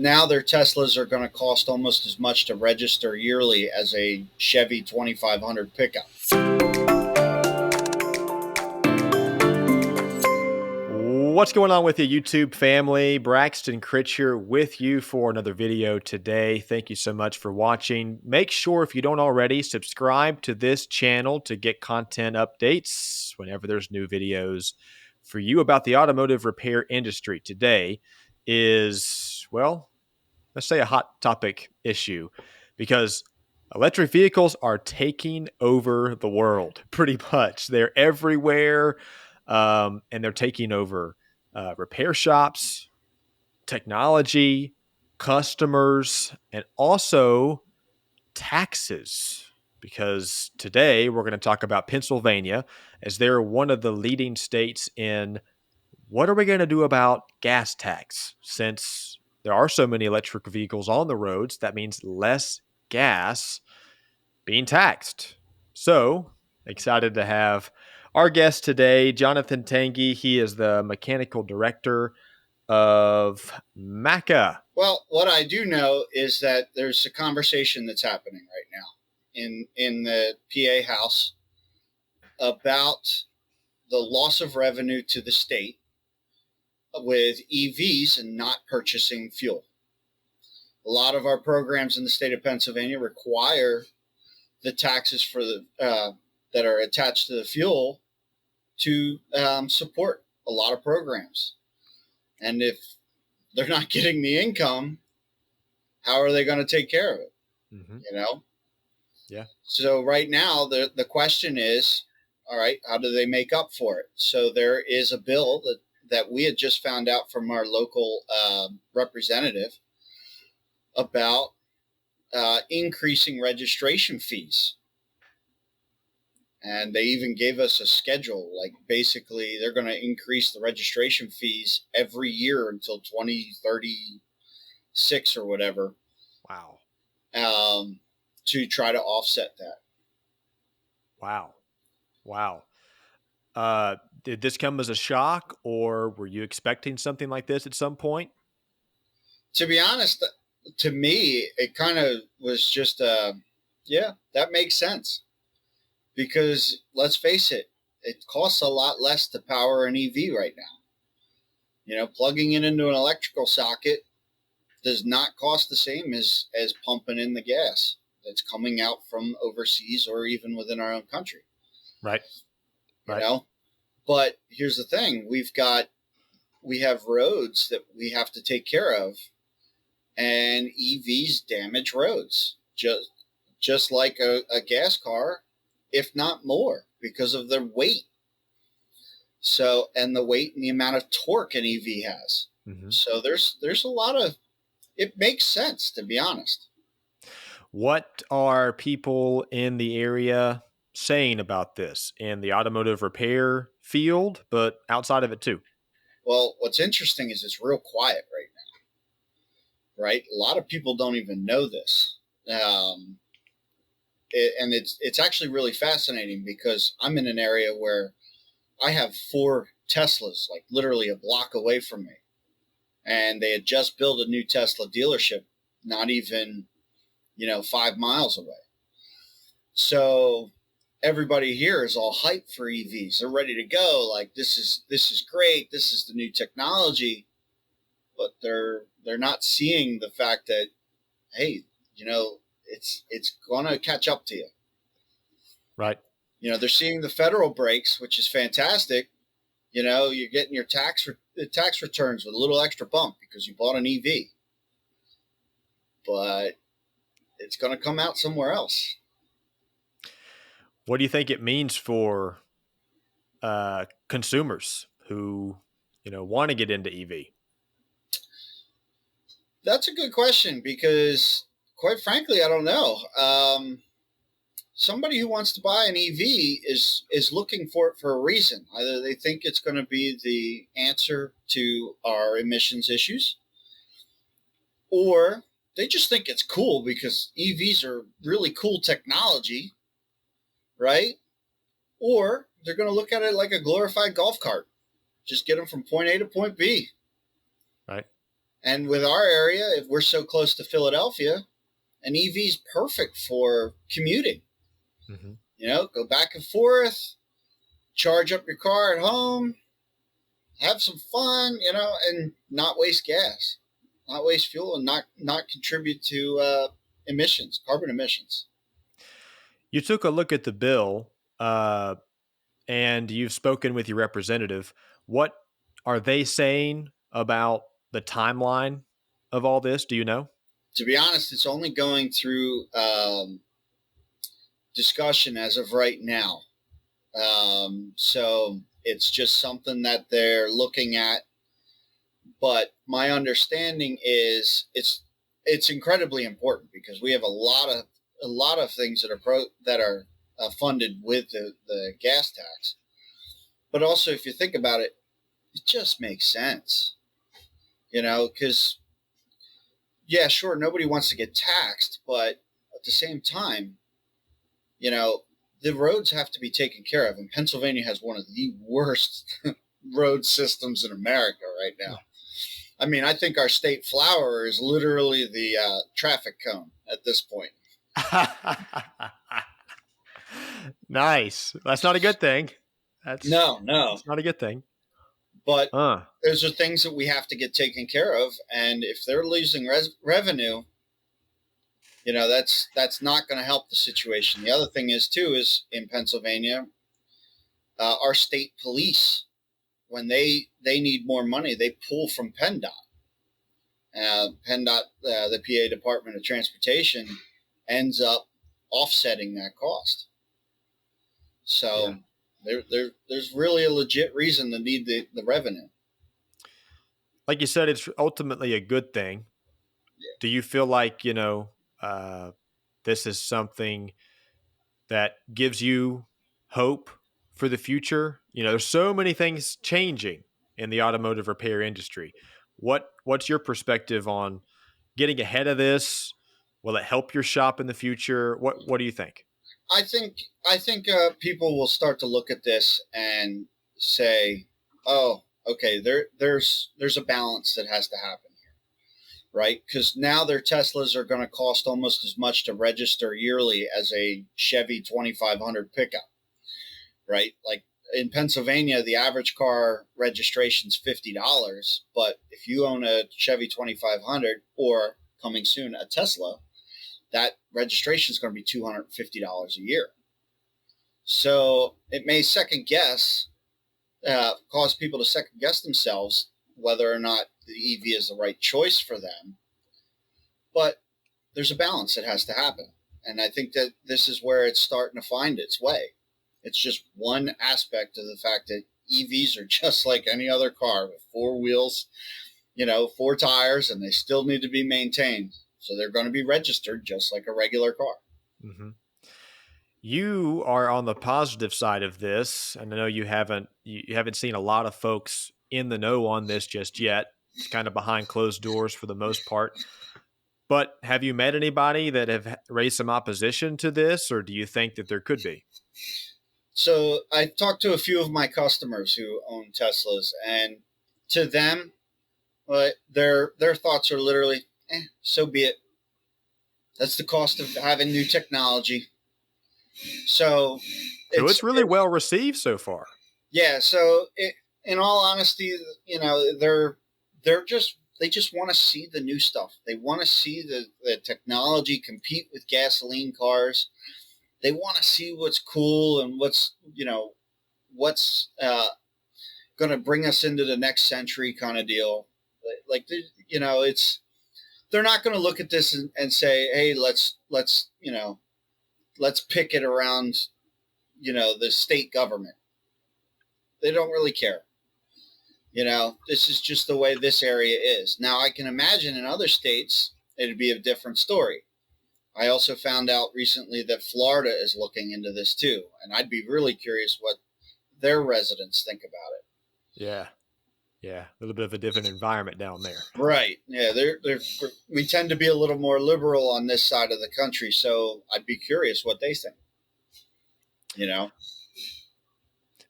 Now their Teslas are going to cost almost as much to register yearly as a Chevy 2500 pickup. What's going on with you, YouTube family? Braxton Critch here with you for another video today. Thank you so much for watching. Make sure, if you don't already, subscribe to this channel to get content updates whenever there's new videos for you about the automotive repair industry. Today is, well, let's say a hot topic issue, because electric vehicles are taking over the world pretty much. They're everywhere, and they're taking over repair shops, technology, customers, and also taxes. Because today we're going to talk about Pennsylvania, as they're one of the leading states in what are we going to do about gas tax? Since there are so many electric vehicles on the roads, that means less gas being taxed. So excited to have our guest today, Jonathan Tangy. He is the mechanical director of MACA. Well, what I do know is that there's a conversation that's happening right now in the PA House about the loss of revenue to the state with EVs and not purchasing fuel. A lot of our programs in the state of Pennsylvania require the taxes for the that are attached to the fuel to support a lot of programs. And if they're not getting the income, how are they going to take care of it? Mm-hmm. You know? Yeah. So right now, the question is, all right, how do they make up for it? So there is a bill that we had just found out from our local representative about increasing registration fees. And they even gave us a schedule. Like, basically, they're going to increase the registration fees every year until 2036 or whatever. Wow. To try to offset that. Wow. Wow. Did this come as a shock, or were you expecting something like this at some point? To be honest, to me, it kind of was just, yeah, that makes sense. Because let's face it, it costs a lot less to power an EV right now. You know, plugging it into an electrical socket does not cost the same as pumping in the gas that's coming out from overseas or even within our own country. Right. You know, but here's the thing: we have roads that we have to take care of, and EVs damage roads just like a gas car, if not more, because of their weight. So, and the weight and the amount of torque an EV has. Mm-hmm. So there's a lot of, it makes sense, to be honest. What are people in the area saying about this in the automotive repair field, but outside of it too? Well, what's interesting is it's real quiet right now, right? A lot of people don't even know this. And it's actually really fascinating, because I'm in an area where I have 4 Teslas, like literally a block away from me. And they had just built a new Tesla dealership, not even, 5 miles away. So everybody here is all hyped for EVs. They're ready to go. Like, this is great. This is the new technology. But they're not seeing the fact that, hey, it's gonna catch up to you. Right. They're seeing the federal breaks, which is fantastic. You're getting your tax returns with a little extra bump because you bought an EV. But it's going to come out somewhere else. What do you think it means for consumers who, want to get into EV? That's a good question, because, quite frankly, I don't know. Somebody who wants to buy an EV is looking for it for a reason. Either they think it's going to be the answer to our emissions issues, or they just think it's cool because EVs are really cool technology, right? Or they're going to look at it like a glorified golf cart. Just get them from point A to point B. Right. And with our area, if we're so close to Philadelphia, an EV is perfect for commuting. Hmm. Go back and forth, charge up your car at home, have some fun, and not waste gas, not waste fuel, and not contribute to emissions, carbon emissions. You took a look at the bill, and you've spoken with your representative. What are they saying about the timeline of all this? Do you know? To be honest, it's only going through discussion as of right now. So it's just something that they're looking at. But my understanding is it's incredibly important because we have a lot of things that are funded with the gas tax. But also, if you think about it, it just makes sense, because yeah, sure, nobody wants to get taxed, but at the same time, you know, the roads have to be taken care of, and Pennsylvania has one of the worst road systems in America right now. I mean, I think our state flower is literally the traffic cone at this point. Nice. That's not a good thing. That's No, no, that's not a good thing. but Huh. those are things that we have to get taken care of, and if they're losing revenue, that's not going to help the situation. The other thing is too is in Pennsylvania, our state police, when they need more money, they pull from PennDOT. PennDOT, the PA Department of Transportation, ends up offsetting that cost. Yeah. So there's really a legit reason to need the revenue. Like you said, it's ultimately a good thing. Yeah. Do you feel like, uh, this is something that gives you hope for the future? There's so many things changing in the automotive repair industry. What's your perspective on getting ahead of this? Will it help your shop in the future? What do you think? I think people will start to look at this and say, "Oh, okay, there's a balance that has to happen here, right? Because now their Teslas are going to cost almost as much to register yearly as a Chevy 2500 pickup, right? Like in Pennsylvania, the average car registration is $50, but if you own a Chevy 2500 or coming soon a Tesla, that registration is going to be $250 a year. So it may cause people to second guess themselves whether or not the EV is the right choice for them. But there's a balance that has to happen. And I think that this is where it's starting to find its way. It's just one aspect of the fact that EVs are just like any other car with four wheels, four tires, and they still need to be maintained. So they're going to be registered just like a regular car. Hmm. You are on the positive side of this, and I know you haven't seen a lot of folks in the know on this just yet. It's kind of behind closed doors for the most part. But have you met anybody that have raised some opposition to this, or do you think that there could be? So I talked to a few of my customers who own Teslas, and to them, their thoughts are literally, so be it. That's the cost of having new technology. So So it's it's really well received so far. yeah. In all honesty, they just want to see the new stuff. They want to see the technology compete with gasoline cars. They want to see what's cool and what's going to bring us into the next century kind of deal. Like it's they're not going to look at this and say, hey, let's pick it around the state government. They don't really care. This is just the way this area is. Now, I can imagine in other states it'd be a different story. I also found out recently that Florida is looking into this too, and I'd be really curious what their residents think about it. Yeah. Yeah. A little bit of a different environment down there. Right? Yeah, we tend to be a little more liberal on this side of the country, so I'd be curious what they think. You know,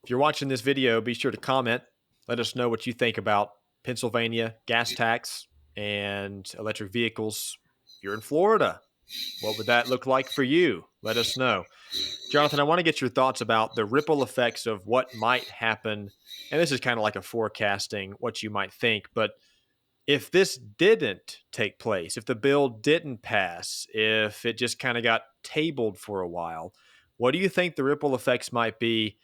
If you're watching this video, be sure to comment. Let us know what you think about Pennsylvania gas tax and electric vehicles. You're in Florida. What would that look like for you? Let us know. Jonathan, I want to get your thoughts about the ripple effects of what might happen. And this is kind of like a forecasting what you might think. But if this didn't take place, if the bill didn't pass, if it just kind of got tabled for a while, what do you think the ripple effects might be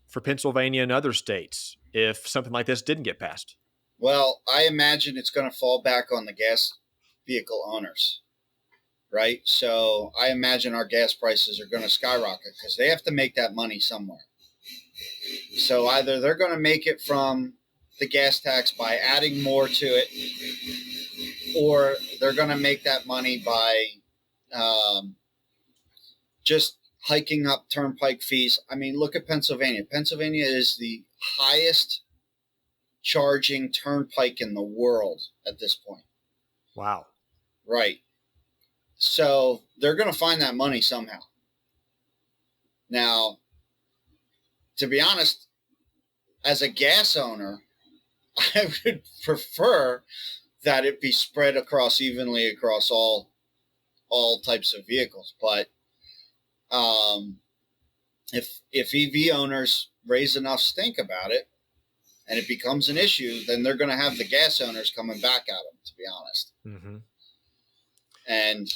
for Pennsylvania and other states if something like this didn't get passed? Well, I imagine it's going to fall back on the gas vehicle owners, right? So I imagine our gas prices are going to skyrocket because they have to make that money somewhere. So either they're going to make it from the gas tax by adding more to it, or they're going to make that money by just hiking up turnpike fees. I mean, look at Pennsylvania. Pennsylvania is the highest charging turnpike in the world at this point. Wow. Right. So they're going to find that money somehow. Now, to be honest, as a gas owner, I would prefer that it be spread evenly across all types of vehicles. But if EV owners raise enough stink about it and it becomes an issue, then they're going to have the gas owners coming back at them, to be honest. Mm-hmm. And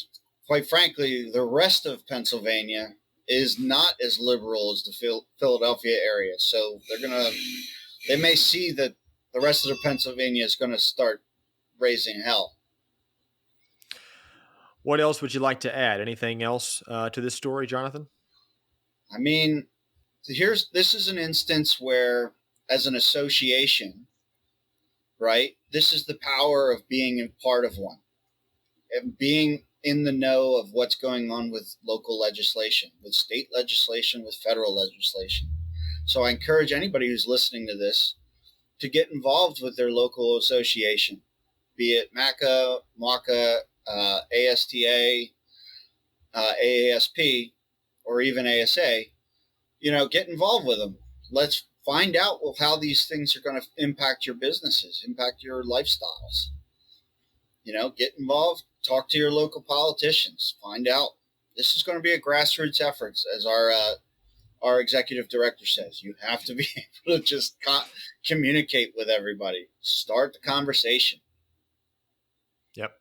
quite frankly, the rest of Pennsylvania is not as liberal as the Philadelphia area. So they may see that the rest of Pennsylvania is going to start raising hell. What else would you like to add? Anything else to this story, Jonathan? I mean, this is an instance where, as an association, right, this is the power of being a part of one and being in the know of what's going on with local legislation, with state legislation, with federal legislation. So I encourage anybody who's listening to this to get involved with their local association, be it MACA, MACA, ASTA, AASP, or even ASA. Get involved with them. Let's find out how these things are going to impact your businesses, impact your lifestyles. Get involved, talk to your local politicians, find out. This is going to be a grassroots effort, as our executive director says. You have to be able to just communicate with everybody. Start the conversation. Yep.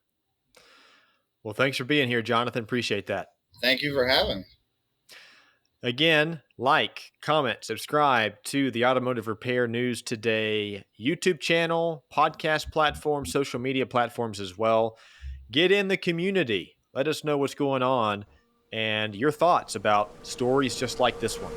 Well, thanks for being here, Jonathan. Appreciate that. Thank you for having me. Again, like, comment, subscribe to the Automotive Repair News Today YouTube channel, podcast platform, social media platforms as well. Get in the community. Let us know what's going on and your thoughts about stories just like this one.